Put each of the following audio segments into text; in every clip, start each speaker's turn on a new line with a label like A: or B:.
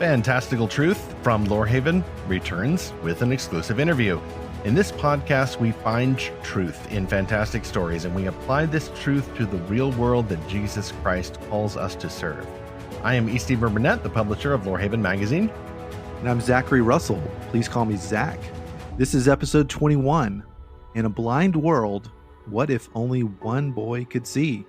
A: Fantastical Truth from Lorehaven returns with an exclusive interview. In this podcast, we find truth in fantastic stories, and we apply this truth to the real world that Jesus Christ calls us to serve. I am Burnett, the publisher of Lorehaven Magazine.
B: And I'm Zackary Russell. Please call me Zack. This is episode 21. In a blind world, what if only one boy could see?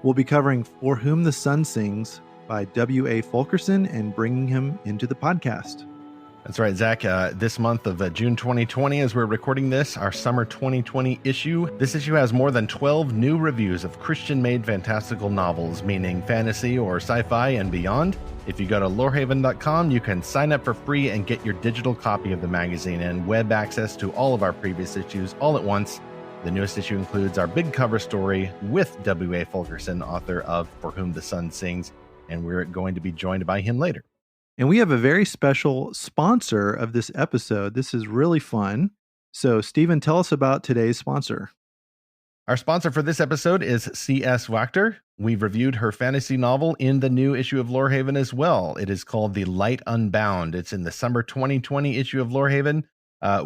B: We'll be covering For Whom the Sun Sings by W.A. Fulkerson and bringing him into the podcast.
A: That's right, Zack. This month of June 2020, as we're recording this, our summer 2020 issue. This issue has more than 12 new reviews of Christian-made fantastical novels, meaning fantasy or sci-fi and beyond. If you go to Lorehaven.com, you can sign up for free and get your digital copy of the magazine and web access to all of our previous issues all at once. The newest issue includes our big cover story with W.A. Fulkerson, author of For Whom the Sun Sings, and we're going to be joined by him later.
B: And we have a very special sponsor of this episode. This is really fun. So, Stephen, tell us about today's sponsor.
A: Our sponsor for this episode is C.S. Wachter. We've reviewed her fantasy novel in the new issue of Lorehaven as well. It is called The Light Unbound. It's in the summer 2020 issue of Lorehaven.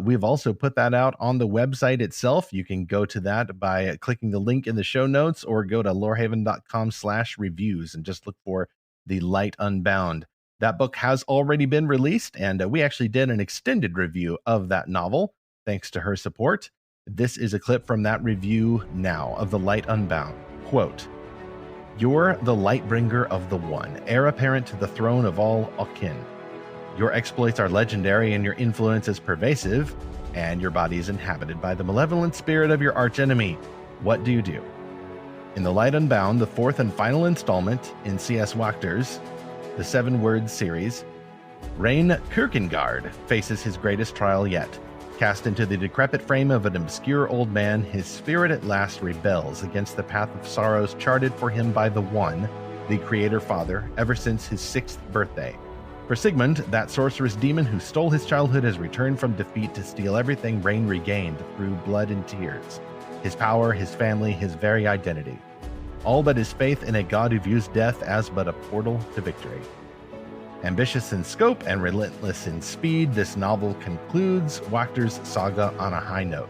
A: We've also put that out on the website itself. You can go to that by clicking the link in the show notes or go to lorehaven.com/reviews and just look for The Light Unbound. That book has already been released, and we actually did an extended review of that novel, thanks to her support. This is a clip from that review now of The Light Unbound. Quote, "You're the light bringer of the One, heir apparent to the throne of all Akin. Your exploits are legendary and your influence is pervasive, and your body is inhabited by the malevolent spirit of your archenemy. What do you do?" In The Light Unbound, the fourth and final installment in C.S. Wachter's The Seven Words series, Rain Kierkegaard faces his greatest trial yet. Cast into the decrepit frame of an obscure old man, his spirit at last rebels against the path of sorrows charted for him by the One, the Creator Father, ever since his 6th birthday. For Sigmund, that sorceress demon who stole his childhood has returned from defeat to steal everything Rain regained through blood and tears. His power, his family, his very identity. All but his faith in a God who views death as but a portal to victory. Ambitious in scope and relentless in speed, this novel concludes Wachter's saga on a high note.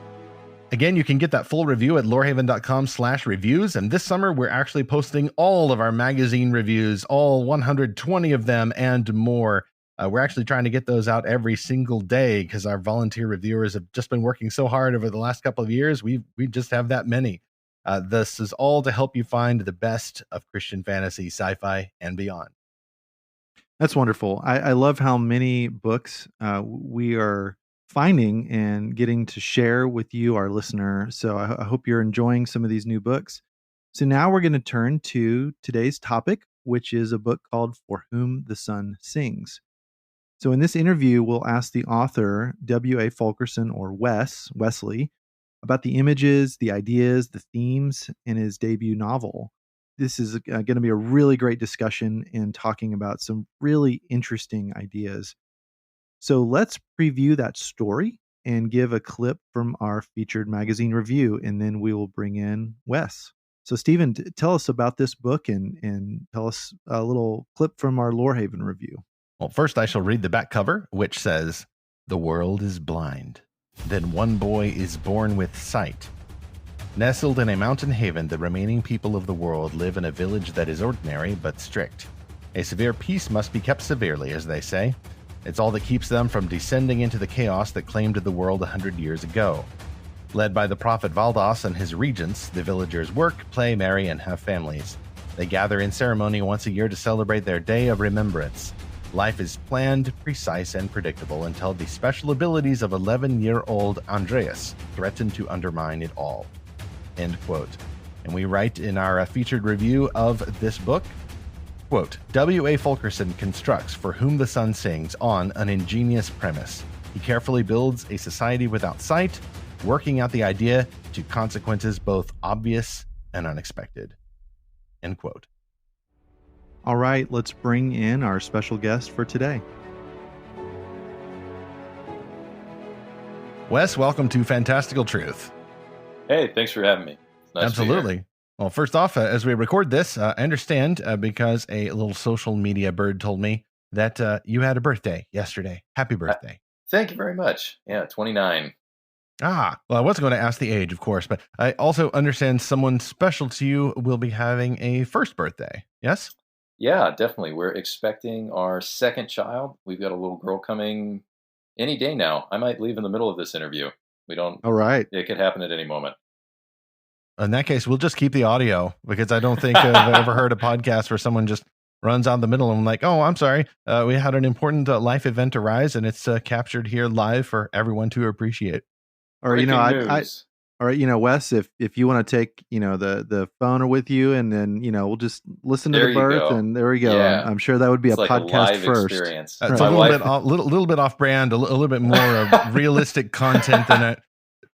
A: Again, you can get that full review at lorehaven.com/reviews, and this summer we're actually posting all of our magazine reviews, all 120 of them and more. We're actually trying to get those out every single day because our volunteer reviewers have just been working so hard over the last couple of years. We just have that many. This is all to help you find the best of Christian fantasy, sci-fi, and beyond.
B: That's wonderful. I love how many books we are finding and getting to share with you, our listener. So I hope you're enjoying some of these new books. So now we're going to turn to today's topic, which is a book called For Whom the Sun Sings. So in this interview, we'll ask the author, W.A. Fulkerson, or Wesley, about the images, the ideas, the themes in his debut novel. This is going to be a really great discussion and talking about some really interesting ideas. So let's preview that story and give a clip from our featured magazine review, and then we will bring in Wes. So Stephen, tell us about this book and tell us a little clip from our Lorehaven review.
A: Well, first I shall read the back cover, which says, "The world is blind. Then one boy is born with sight. Nestled in a mountain haven, the remaining people of the world live in a village that is ordinary but strict. A severe peace must be kept severely, as they say. It's all that keeps them from descending into the chaos that claimed the world 100 years ago. Led by the prophet Valdas and his regents, the villagers work, play, marry, and have families. They gather in ceremony once a year to celebrate their day of remembrance. Life is planned, precise, and predictable until the special abilities of 11-year-old Andreas threaten to undermine it all." End quote. And we write in our featured review of this book, quote, "W.A. Fulkerson constructs For Whom the Sun Sings on an ingenious premise. He carefully builds a society without sight, working out the idea to consequences both obvious and unexpected." End quote.
B: All right, let's bring in our special guest for today.
A: Wes, welcome to Fantastical Truth.
C: Hey, thanks for having me. Nice
A: Absolutely. Well, first off, as we record this, I understand because a little social media bird told me that you had a birthday yesterday. Happy birthday.
C: Thank you very much. Yeah, 29.
A: Well, I wasn't going to ask the age, of course, but I also understand someone special to you will be having a first birthday. Yes?
C: Yeah, definitely. We're expecting our second child. We've got a little girl coming any day now. I might leave in the middle of this interview. We don't.
B: All right.
C: It could happen at any moment.
A: In that case, we'll just keep the audio, because I don't think I've ever heard a podcast where someone just runs out the middle and like, oh, I'm sorry. We had an important life event arise, and it's captured here live for everyone to appreciate.
B: Or, Wes, if you want to take, the phone with you, and then, we'll just listen to the birth, and there we go.
C: Yeah.
B: I'm sure that would be
C: It's
B: a
C: like
B: podcast
C: a live
B: first.
C: experience.
A: It's a little bit off brand, a little bit more realistic content than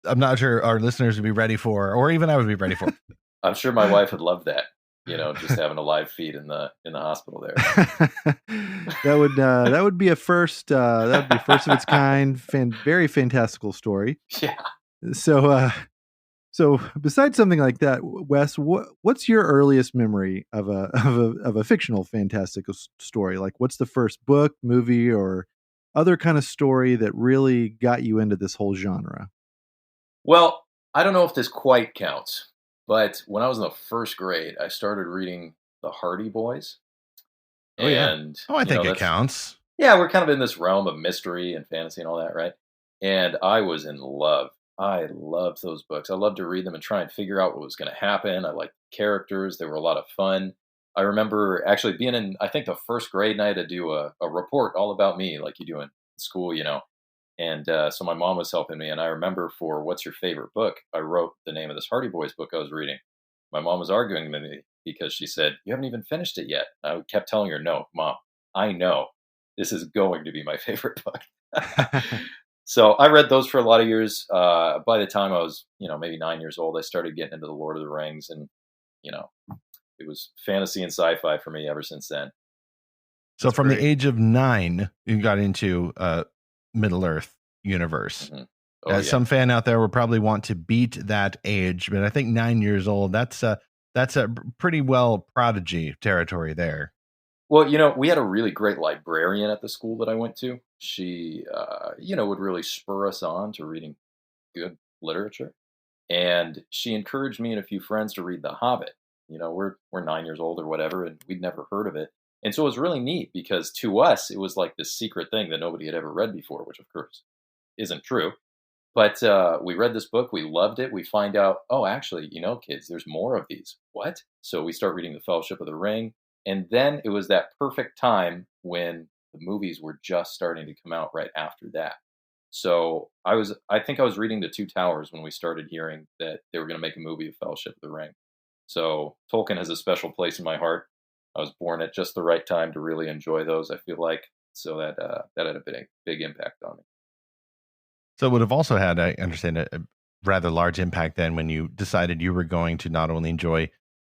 A: I'm not sure our listeners would be ready for, or even I would be ready for.
C: I'm sure my wife would love that. Just having a live feed in the hospital there.
B: That would be a first. That would be first of its kind. Very fantastical story.
C: Yeah.
B: So besides something like that, Wes, what's your earliest memory of a fictional fantastical story? Like, what's the first book, movie, or other kind of story that really got you into this whole genre?
C: Well, I don't know if this quite counts, but when I was in the first grade, I started reading the Hardy Boys.
A: Oh,
C: and,
A: yeah. I think it counts.
C: Yeah, we're kind of in this realm of mystery and fantasy and all that, right? And I was in love. I loved those books. I loved to read them and try and figure out what was going to happen. I liked the characters. They were a lot of fun. I remember actually being in, I think, the first grade, and I had to do a report all about me, like you do in school, And so my mom was helping me, and I remember for what's your favorite book, I wrote the name of this Hardy Boys book I was reading. My mom was arguing with me because she said, you haven't even finished it yet. I kept telling her, no, Mom, I know this is going to be my favorite book. So I read those for a lot of years. By the time I was, maybe 9 years old, I started getting into the Lord of the Rings, and, it was fantasy and sci-fi for me ever since then.
A: So from the age of 9, you got into Middle-earth universe.
C: Mm-hmm.
A: Some fan out there will probably want to beat that age, but I think 9 years old, that's a pretty well prodigy territory there.
C: Well, we had a really great librarian at the school that I went to. She, would really spur us on to reading good literature. And she encouraged me and a few friends to read The Hobbit. We're 9 years old or whatever, and we'd never heard of it. And so it was really neat because to us, it was like this secret thing that nobody had ever read before, which of course isn't true. But we read this book. We loved it. We find out, oh, actually, kids, there's more of these. What? So we start reading The Fellowship of the Ring. And then it was that perfect time when the movies were just starting to come out right after that. So I think I was reading The Two Towers when we started hearing that they were going to make a movie of Fellowship of the Ring. So Tolkien has a special place in my heart. I was born at just the right time to really enjoy those, I feel like. So that had a big impact on me.
A: So it would have also had, I understand, a rather large impact then when you decided you were going to not only enjoy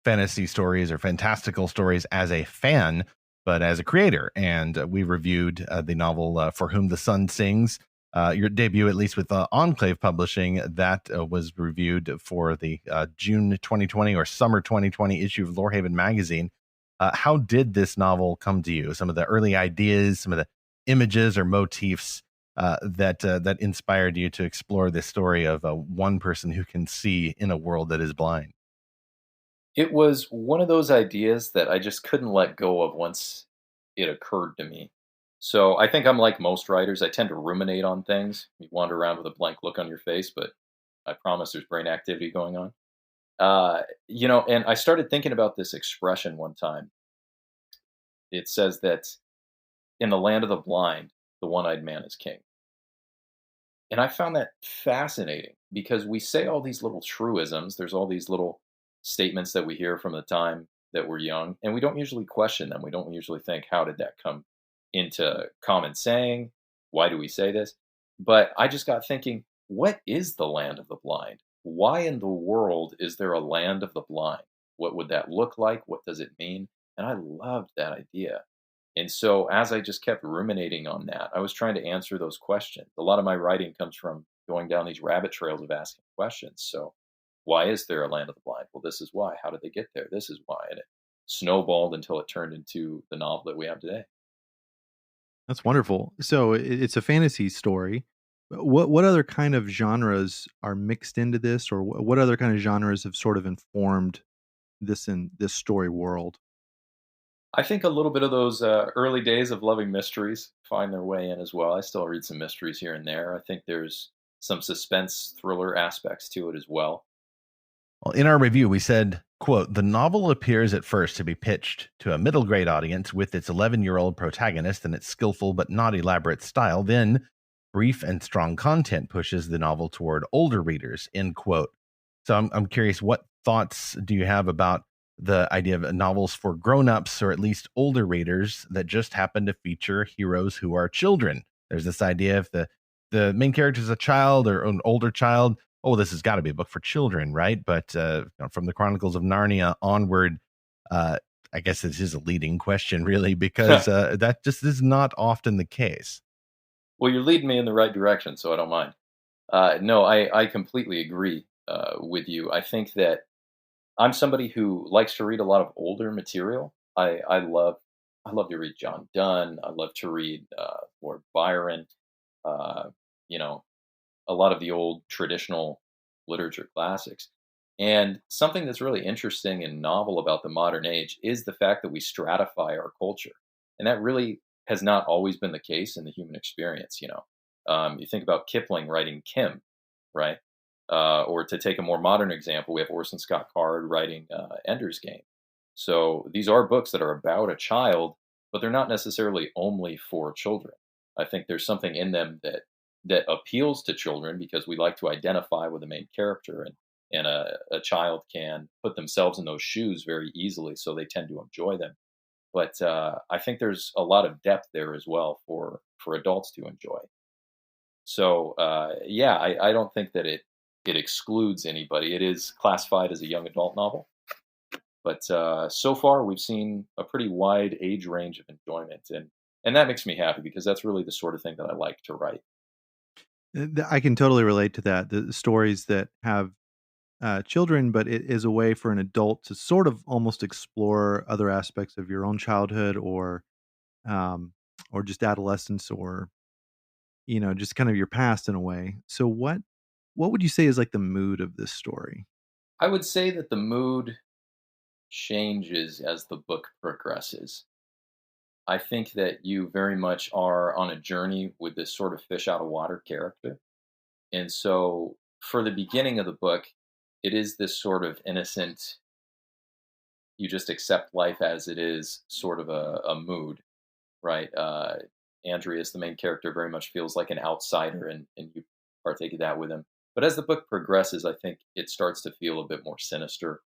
A: fantasy stories or fantastical stories as a fan, but as a creator. And we reviewed the novel For Whom the Sun Sings, your debut, at least with Enclave Publishing, that was reviewed for the June 2020 or summer 2020 issue of Lorehaven Magazine. How did this novel come to you? Some of the early ideas, some of the images or motifs that inspired you to explore this story of one person who can see in a world that is blind?
C: It was one of those ideas that I just couldn't let go of once it occurred to me. So I think I'm like most writers. I tend to ruminate on things. You wander around with a blank look on your face, but I promise there's brain activity going on. And I started thinking about this expression one time. It says that in the land of the blind, the one-eyed man is king. And I found that fascinating because we say all these little truisms. There's all these little statements that we hear from the time that we're young, and we don't usually question them. We don't usually think, how did that come into common saying? Why do we say this? But I just got thinking, what is the land of the blind? Why in the world is there a land of the blind? What would that look like? What does it mean? And I loved that idea. And so as I just kept ruminating on that, I was trying to answer those questions. A lot of my writing comes from going down these rabbit trails of asking questions. So why is there a land of the blind? Well, this is why. How did they get there? This is why. And it snowballed until it turned into the novel that we have today.
B: That's wonderful. So it's a fantasy story. What other kind of genres are mixed into this, or what other kind of genres have sort of informed this in this story world?
C: I think a little bit of those early days of loving mysteries find their way in as well. I still read some mysteries here and there. I think there's some suspense thriller aspects to it as well.
A: Well, in our review, we said, quote, the novel appears at first to be pitched to a middle grade audience with its 11-year-old protagonist and its skillful but not elaborate style. Then brief and strong content pushes the novel toward older readers, end quote. So I'm curious, what thoughts do you have about the idea of novels for grown-ups or at least older readers that just happen to feature heroes who are children? There's this idea if the main character is a child or an older child, oh, this has got to be a book for children, right? But from the Chronicles of Narnia onward, I guess this is a leading question, really, because that just is not often the case.
C: Well, you're leading me in the right direction, so I don't mind. No, I completely agree with you. I think that I'm somebody who likes to read a lot of older material. I love to read John Donne. I love to read Lord Byron. Uh, you know, a lot of the old traditional literature classics. And something that's really interesting and novel about the modern age is the fact that we stratify our culture. And that really has not always been the case in the human experience. You think about Kipling writing Kim, right? Or to take a more modern example, we have Orson Scott Card writing Ender's Game. So these are books that are about a child, but they're not necessarily only for children. I think there's something in them that appeals to children because we like to identify with the main character, and a child can put themselves in those shoes very easily, so they tend to enjoy them. But I think there's a lot of depth there as well for adults to enjoy. So yeah, I don't think that it excludes anybody. It is classified as a young adult novel, but so far we've seen a pretty wide age range of enjoyment, and that makes me happy because that's really the sort of thing that I like to write.
B: I can totally relate to that. The stories that have children, but it is a way for an adult to sort of almost explore other aspects of your own childhood, um, or just adolescence, or just kind of your past in a way. So what would you say is like the mood of this story?
C: I would say that the mood changes as the book progresses. I think that you very much are on a journey with this sort of fish out of water character. And so for the beginning of the book, it is this sort of innocent, you just accept life as it is sort of a mood, right? Andreas, the main character, very much feels like an outsider, and you partake of that with him. But as the book progresses, I think it starts to feel a bit more sinister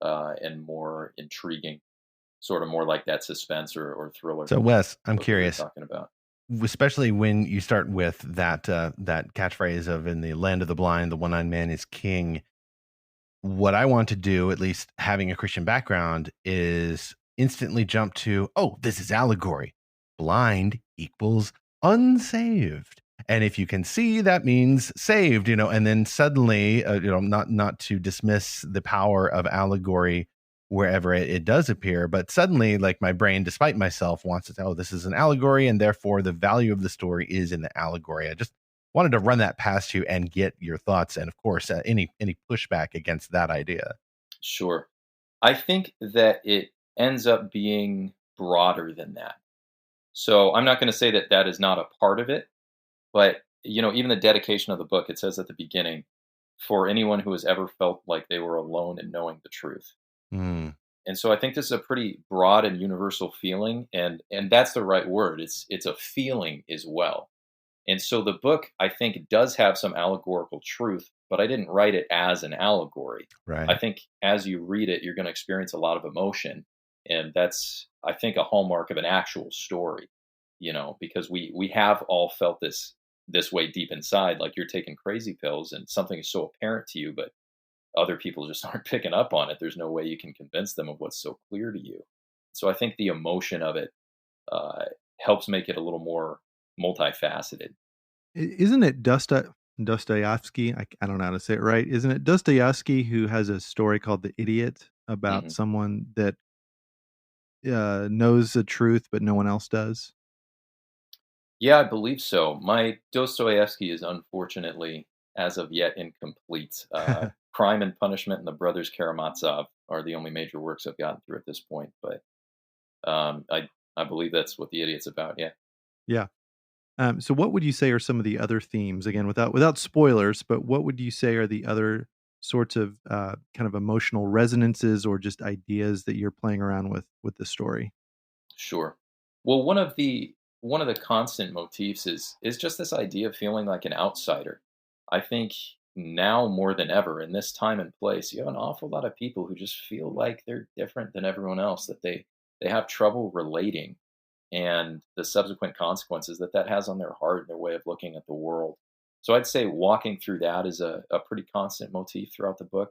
C: and more intriguing, sort of more like that suspense or thriller
A: So, Wes, I'm
C: book we were
A: curious,
C: talking about.
A: especially when you start with that catchphrase of "In the land of the blind, the one-eyed man is king." What I want to do, at least having a Christian background, is instantly jump to, oh, this is allegory. Blind equals unsaved. And if you can see, that means saved, and then suddenly, not to dismiss the power of allegory wherever it does appear, but suddenly, like my brain, despite myself, wants to say, oh, this is an allegory, and therefore the value of the story is in the allegory. I just wanted to run that past you and get your thoughts, and of course, any pushback against that idea.
C: Sure. I think that it ends up being broader than that. So I'm not going to say that that is not a part of it, but even the dedication of the book, it says at the beginning, for anyone who has ever felt like they were alone in knowing the truth.
A: Mm,
C: And so I think this is a pretty broad and universal feeling, and that's the right word. It's a feeling as well. And so the book, I think, does have some allegorical truth, but I didn't write it as an allegory. I
A: right.
C: think as you read it, you're going to experience a lot of emotion. And that's, I think, a hallmark of an actual story, because we have all felt this way deep inside, like you're taking crazy pills and something is so apparent to you, but other people just aren't picking up on it. There's no way you can convince them of what's so clear to you. So I think the emotion of it uh, helps make it a little more multifaceted.
B: Isn't it Dostoevsky? I don't know how to say it right. Isn't it Dostoevsky who has a story called The Idiot about
C: Hmm.
B: someone that knows the truth but no one else does?
C: Yeah, I believe so. My Dostoevsky is unfortunately, as of yet, incomplete. Crime and Punishment and the Brothers Karamazov are the only major works I've gotten through at this point. But I believe that's what The Idiot's about. Yeah.
B: Yeah. So what would you say are some of the other themes, again, without spoilers, but what would you say are the other sorts of kind of emotional resonances or just ideas that you're playing around with the story?
C: Sure. Well, one of the constant motifs is just this idea of feeling like an outsider. I think now more than ever in this time and place, you have an awful lot of people who just feel like they're different than everyone else, that they have trouble relating, and the subsequent consequences that that has on their heart and their way of looking at the world. So I'd say walking through that is a pretty constant motif throughout the book,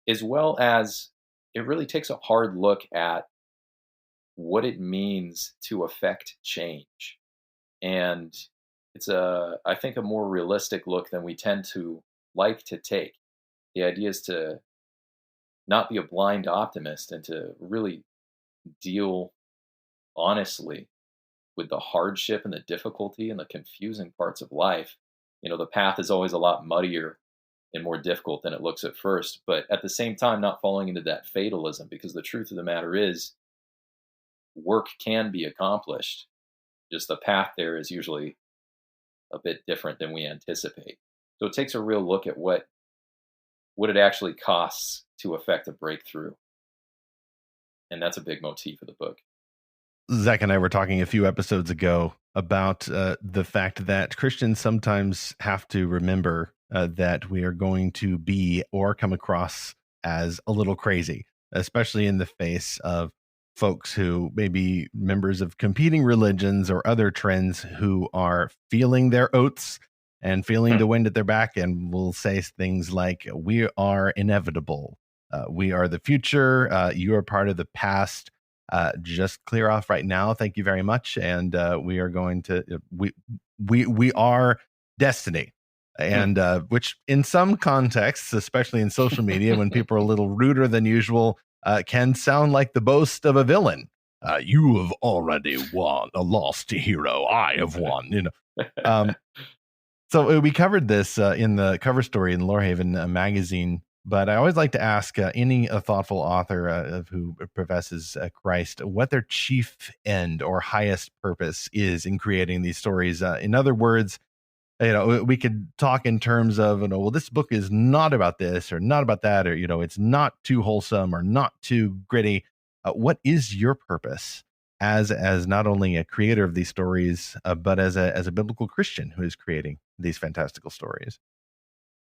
C: as well as it really takes a hard look at what it means to affect change. And it's I think, a more realistic look than we tend to like to take. The idea is to not be a blind optimist and to really deal honestly with the hardship and the difficulty and the confusing parts of life. The path is always a lot muddier and more difficult than it looks at first, but at the same time, not falling into that fatalism, because the truth of the matter is, work can be accomplished. Just the path there is usually a bit different than we anticipate. So it takes a real look at what it actually costs to effect a breakthrough, and that's a big motif of the book.
A: Zach and I were talking a few episodes ago about the fact that Christians sometimes have to remember that we are going to be or come across as a little crazy, especially in the face of folks who may be members of competing religions or other trends who are feeling their oats and feeling the wind at their back and will say things like, "We are inevitable. We are the future. You are part of the past. Just clear off right now. Thank you very much." And we are going to we are destiny, and which in some contexts, especially in social media, when people are a little ruder than usual, can sound like the boast of a villain. You have already won, a lost hero. I have won. So we covered this in the cover story in Lorehaven Magazine, but I always like to ask any thoughtful author of who professes Christ what their chief end or highest purpose is in creating these stories. In other words, we could talk in terms of, well, this book is not about this or not about that, or, it's not too wholesome or not too gritty. What is your purpose as not only a creator of these stories, but as a biblical Christian who is creating these fantastical stories?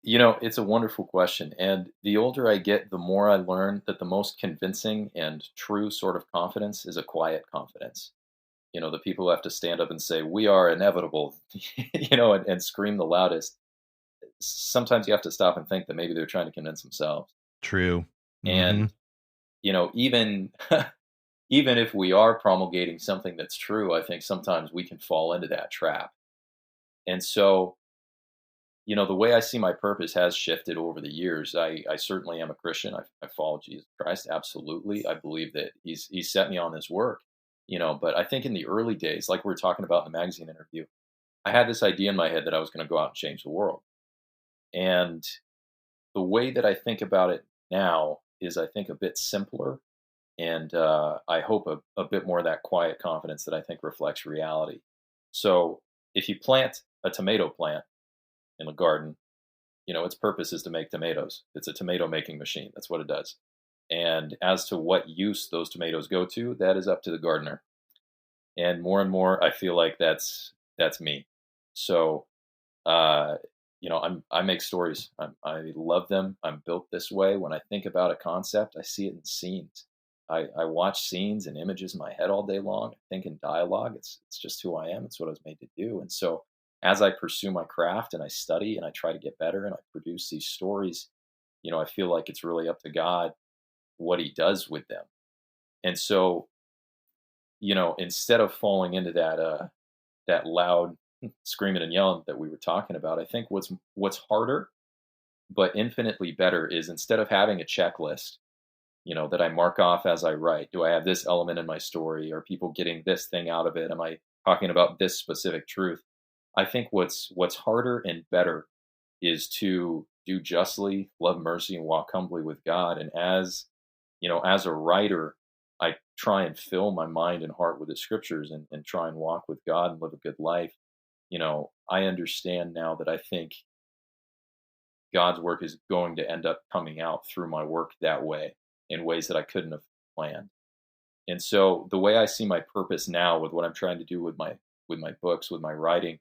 C: It's a wonderful question. And the older I get, the more I learn that the most convincing and true sort of confidence is a quiet confidence. The people who have to stand up and say, "We are inevitable," and scream the loudest. Sometimes you have to stop and think that maybe they're trying to convince themselves.
A: True.
C: And, even even if we are promulgating something that's true, I think sometimes we can fall into that trap. And so, the way I see my purpose has shifted over the years. I certainly am a Christian. I follow Jesus Christ. Absolutely. I believe that he's set me on this work, but I think in the early days, like we were talking about in the magazine interview, I had this idea in my head that I was going to go out and change the world. And the way that I think about it now is, I think, a bit simpler. And I hope a bit more of that quiet confidence that I think reflects reality. So if you plant a tomato plant in a garden, its purpose is to make tomatoes. It's a tomato making machine. That's what it does. And as to what use those tomatoes go to, that is up to the gardener. And more, I feel like that's me. So, I make stories. I love them. I'm built this way. When I think about a concept, I see it in scenes. I watch scenes and images in my head all day long. I think in dialogue. It's just who I am. It's what I was made to do. And so, as I pursue my craft and I study and I try to get better and I produce these stories, I feel like it's really up to God what He does with them. And so, instead of falling into that loud screaming and yelling that we were talking about, I think what's harder but infinitely better is, instead of having a checklist, that I mark off as I write. Do I have this element in my story? Are people getting this thing out of it? Am I talking about this specific truth. I think what's harder and better is to do justly, love mercy, and walk humbly with God. And as as a writer, I try and fill my mind and heart with the scriptures, and try and walk with God and live a good life. I understand now that I think God's work is going to end up coming out through my work that way, in ways that I couldn't have planned. And so the way I see my purpose now with what I'm trying to do with my books, with my writing,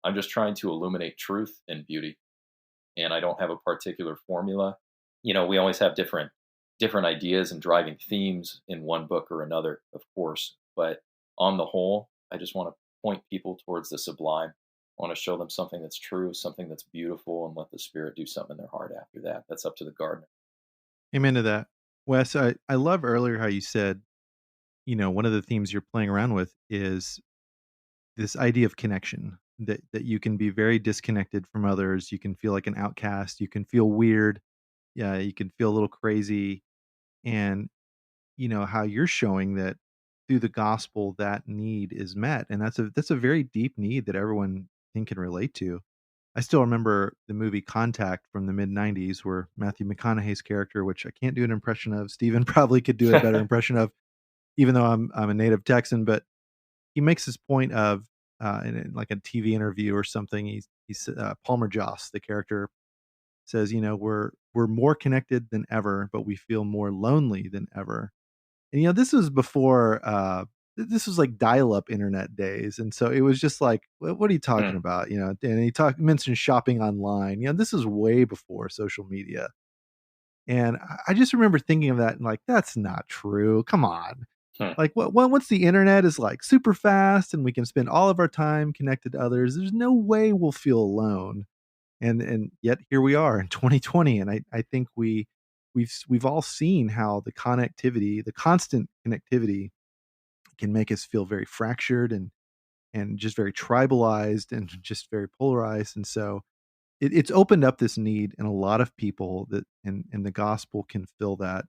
C: I'm just trying to illuminate truth and beauty. And I don't have a particular formula. We always have different ideas and driving themes in one book or another, of course. But on the whole, I just want to point people towards the sublime. I want to show them something that's true, something that's beautiful, and let the Spirit do something in their heart after that. That's up to the gardener.
B: Amen to that. Wes, I love earlier how you said, one of the themes you're playing around with is this idea of connection, that you can be very disconnected from others. You can feel like an outcast. You can feel weird. Yeah, you can feel a little crazy. And, how you're showing that through the gospel, that need is met. And that's a very deep need that everyone can relate to. I still remember the movie Contact from the mid-90s, where Matthew McConaughey's character, which I can't do an impression of, Stephen probably could do a better impression of, even though I'm a native Texan, but he makes this point of, in like a TV interview or something, he's Palmer Joss, the character, says, we're more connected than ever, but we feel more lonely than ever. And this was before this was like dial-up internet days, and so it was just like, what are you talking about? And he mentioned shopping online. This is way before social media. And I just remember thinking of that and like, that's not true. Come on. Like, once the internet is like super fast and we can spend all of our time connected to others, there's no way we'll feel alone. And yet here we are in 2020, and I think we've all seen how the constant connectivity, can make us feel very fractured and just very tribalized and just very polarized. And so it's opened up this need in a lot of people, that and the gospel can fill that.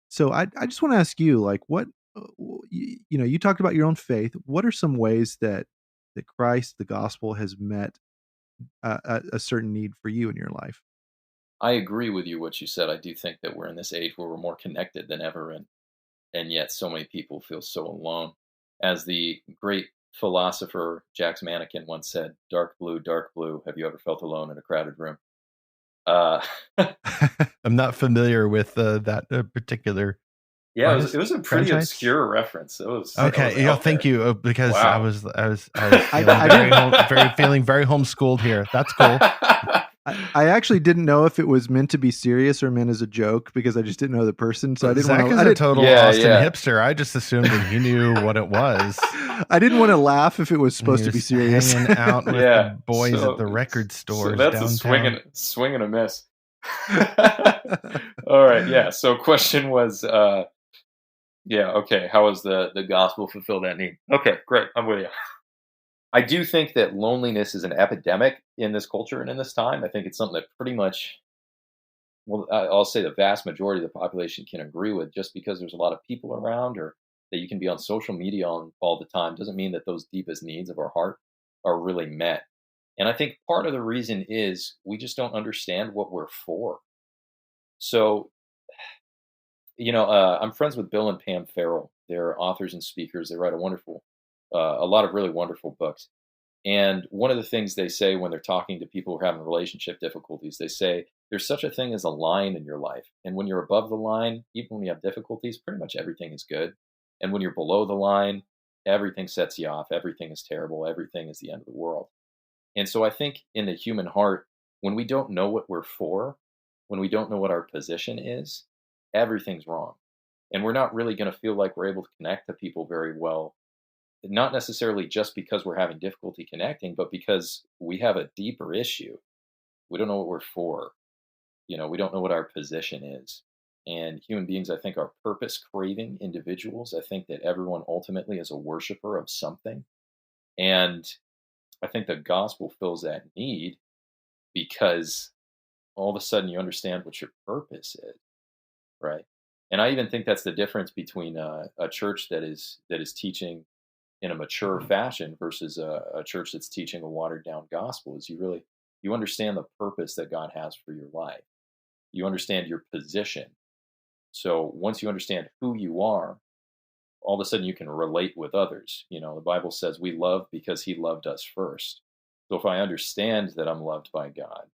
B: So I just want to ask you, like, what you talked about your own faith. What are some ways that Christ, the gospel, has met a certain need for you in your life?
C: I agree with you what you said. I do think that we're in this age where we're more connected than ever, and yet so many people feel so alone. As the great philosopher Jack Mannequin once said, dark blue, have you ever felt alone in a crowded room?
A: I'm not familiar with that particular.
C: Yeah, it was a pretty
A: franchise?
C: Obscure reference. It was
A: okay.
C: It was
A: Thank you, because
C: wow.
A: I was feeling very homeschooled here. That's cool.
B: I actually didn't know if it was meant to be serious or meant as a joke, because I just didn't know the person. So I didn't
A: Zack
B: want to.
A: is a total Austin hipster. I just assumed that he knew what it was.
B: I didn't want to laugh if it was supposed to be serious.
A: Hanging out with the boys at the record stores.
C: So that's
A: downtown.
C: a swing and a miss. All right, yeah. So question was, okay, how has the gospel fulfilled that need? Okay, great. I'm with you. I do think that loneliness is an epidemic in this culture and in this time. I think it's something that pretty much, well, I'll say the vast majority of the population can agree with. Just because there's a lot of people around, or that you can be on social media all the time, doesn't mean that those deepest needs of our heart are really met. And I think part of the reason is we just don't understand what we're for. So, I'm friends with Bill and Pam Farrell. They're authors and speakers. They write a lot of really wonderful books. And one of the things they say when they're talking to people who are having relationship difficulties, they say there's such a thing as a line in your life. And when you're above the line, even when you have difficulties, pretty much everything is good. And when you're below the line, everything sets you off. Everything is terrible. Everything is the end of the world. And so I think in the human heart, when we don't know what we're for, when we don't know what our position is, everything's wrong. And we're not really going to feel like we're able to connect to people very well. Not necessarily just because we're having difficulty connecting, but because we have a deeper issue. We don't know what we're for. We don't know what our position is. And human beings, I think, are purpose craving individuals. I think that everyone ultimately is a worshiper of something. And I think the gospel fills that need, because all of a sudden you understand what your purpose is, right? And I even think that's the difference between a church that is teaching in a mature fashion versus a church that's teaching a watered down gospel is you understand the purpose that God has for your life. You understand your position. So once you understand who you are, all of a sudden you can relate with others. The Bible says we love because he loved us first. So if I understand that I'm loved by God,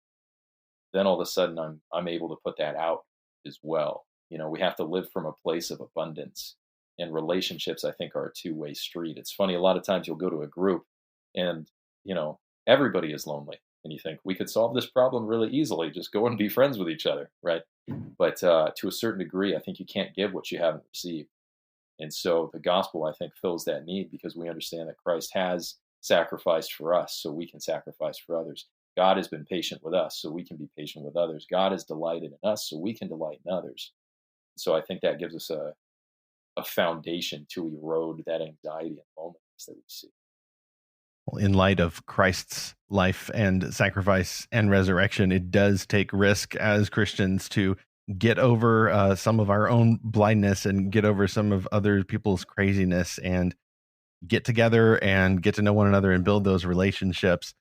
C: then all of a sudden I'm able to put that out as well. We have to live from a place of abundance, and relationships, I think, are a two-way street. It's funny, a lot of times you'll go to a group and, everybody is lonely, and you think we could solve this problem really easily, just go and be friends with each other, right? But to a certain degree, I think you can't give what you haven't received. And so the gospel, I think, fills that need because we understand that Christ has sacrificed for us so we can sacrifice for others. God has been patient with us so we can be patient with others. God is delighted in us so we can delight in others. So I think that gives us a foundation to erode that anxiety and loneliness that we see.
A: In light of Christ's life and sacrifice and resurrection, it does take risk as Christians to get over some of our own blindness and get over some of other people's craziness and get together and get to know one another and build those relationships.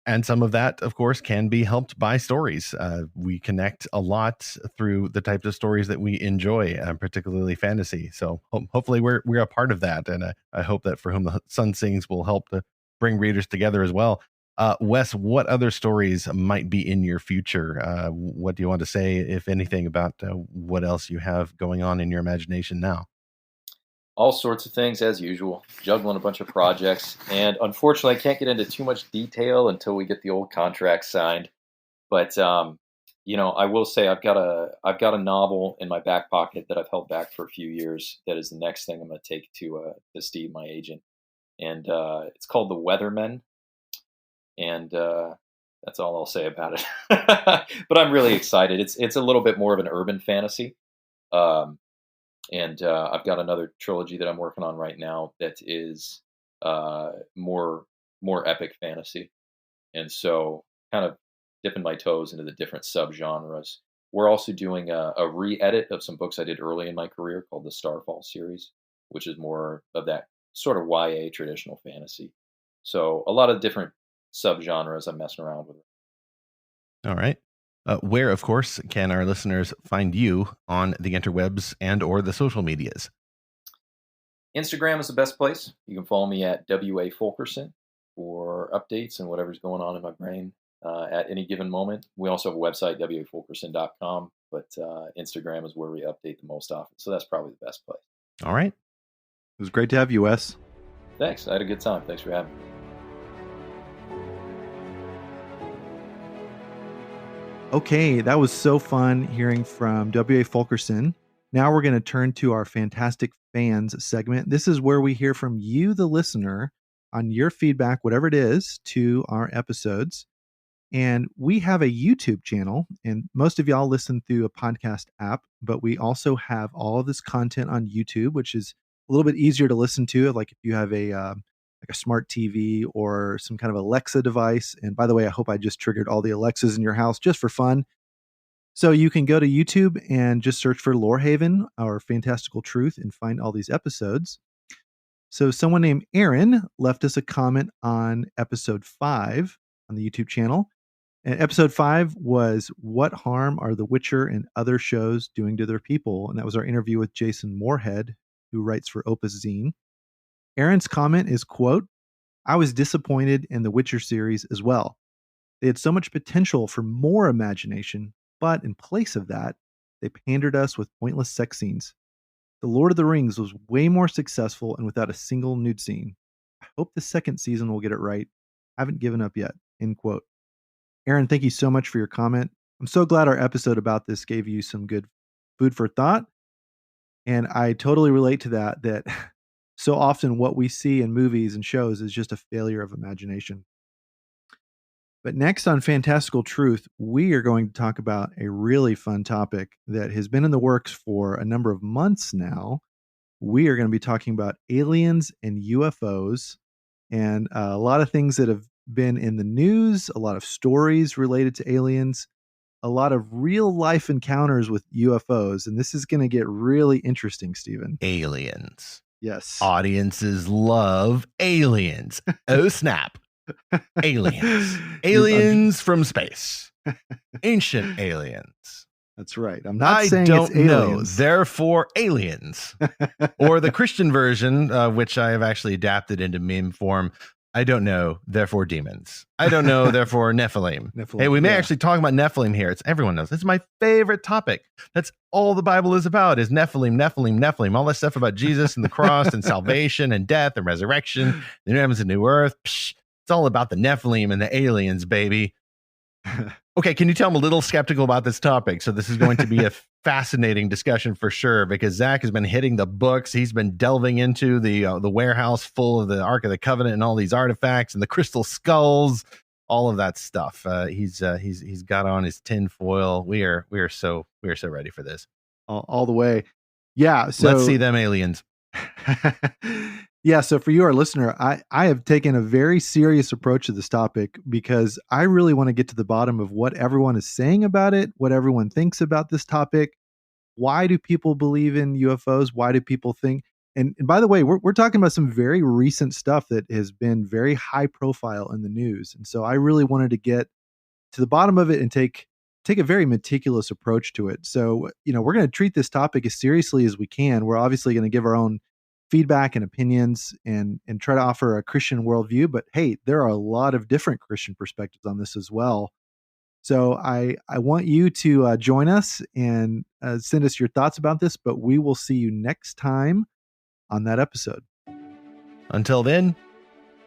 A: And some of that, of course, can be helped by stories. We connect a lot through the types of stories that we enjoy, particularly fantasy. So hopefully we're a part of that. And I hope that For Whom the Sun Sings will help to bring readers together as well. Wes, what other stories might be in your future? What do you want to say, if anything, about what else you have going on in your imagination now?
C: All sorts of things as usual, juggling a bunch of projects. And unfortunately, I can't get into too much detail until we get the old contract signed. But, I will say I've got a novel in my back pocket that I've held back for a few years. That is the next thing I'm going to take to Steve, my agent. And it's called The Weathermen. And that's all I'll say about it. But I'm really excited. It's a little bit more of an urban fantasy. And I've got another trilogy that I'm working on right now that is more epic fantasy. And so kind of dipping my toes into the different subgenres. We're also doing a re-edit of some books I did early in my career called the Starfall series, which is more of that sort of YA traditional fantasy. So a lot of different subgenres I'm messing around with.
A: All right. Where, of course, can our listeners find you on the interwebs and or the social medias?
C: Instagram is the best place. You can follow me at WA Fulkerson for updates and whatever's going on in my brain at any given moment. We also have a website, wafulkerson.com, but Instagram is where we update the most often. So that's probably the best place.
A: All right.
B: It was great to have you, Wes.
C: Thanks. I had a good time. Thanks for having me.
B: Okay, that was so fun hearing from W.A. Fulkerson. Now we're going to turn to our Fantastic Fans segment. This is where we hear from you, the listener, on your feedback, whatever it is, to our episodes. And we have a YouTube channel, and most of y'all listen through a podcast app, but we also have all of this content on YouTube, which is a little bit easier to listen to. Like if you have a smart TV or some kind of Alexa device. And by the way, I hope I just triggered all the Alexas in your house just for fun. So you can go to YouTube and just search for Lorehaven or Fantastical Truth and find all these episodes. So someone named Aaron left us a comment on episode 5 on the YouTube channel. And episode 5 was What Harm Are the Witcher and Other Shows Doing to Their People? And that was our interview with Jason Moorhead, who writes for Opus Zine. Aaron's comment is, quote, I was disappointed in the Witcher series as well. They had so much potential for more imagination, but in place of that, they pandered us with pointless sex scenes. The Lord of the Rings was way more successful and without a single nude scene. I hope the second season will get it right. Haven't given up yet, end quote. Aaron, thank you so much for your comment. I'm so glad our episode about this gave you some good food for thought. And I totally relate to that so often what we see in movies and shows is just a failure of imagination. But next on Fantastical Truth, we are going to talk about a really fun topic that has been in the works for a number of months now. We are going to be talking about aliens and UFOs and a lot of things that have been in the news, a lot of stories related to aliens, a lot of real life encounters with UFOs. And this is going to get really interesting, Stephen.
A: Aliens.
B: Yes.
A: Audiences love aliens. Oh, snap. Aliens. Aliens from space. Ancient aliens.
B: That's right. I'm not
A: I
B: saying
A: don't
B: it's
A: know.
B: aliens.
A: Therefore, aliens. Or the Christian version, which I have actually adapted into meme form. I don't know. Therefore, demons. I don't know. Therefore, Nephilim. Hey, we may actually talk about Nephilim here. It's everyone knows. It's my favorite topic. That's all the Bible is about, is Nephilim, Nephilim, Nephilim. All that stuff about Jesus and the cross and salvation and death and resurrection. The new heavens and new earth. Psh, it's all about the Nephilim and the aliens, baby. Okay, can you tell I'm a little skeptical about this topic? So this is going to be a fascinating discussion for sure, because Zack has been hitting the books. He's been delving into the warehouse full of the Ark of the Covenant and all these artifacts and the crystal skulls, all of that stuff. He's got on his tin foil. We are so ready for this.
B: All the way. Yeah. So
A: let's see them aliens.
B: Yeah, so for you, our listener, I have taken a very serious approach to this topic because I really want to get to the bottom of what everyone is saying about it, what everyone thinks about this topic. Why do people believe in UFOs? Why do people think? And by the way, we're talking about some very recent stuff that has been very high profile in the news. And so I really wanted to get to the bottom of it and take a very meticulous approach to it. So, we're going to treat this topic as seriously as we can. We're obviously going to give our own feedback and opinions and try to offer a Christian worldview. But hey, there are a lot of different Christian perspectives on this as well. So I want you to join us and send us your thoughts about this, but we will see you next time on that episode.
A: Until then,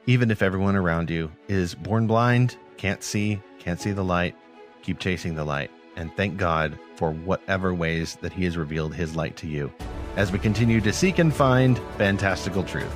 A: even if everyone around you is born blind, can't see the light, keep chasing the light, and thank God for whatever ways that he has revealed his light to you as we continue to seek and find fantastical truth.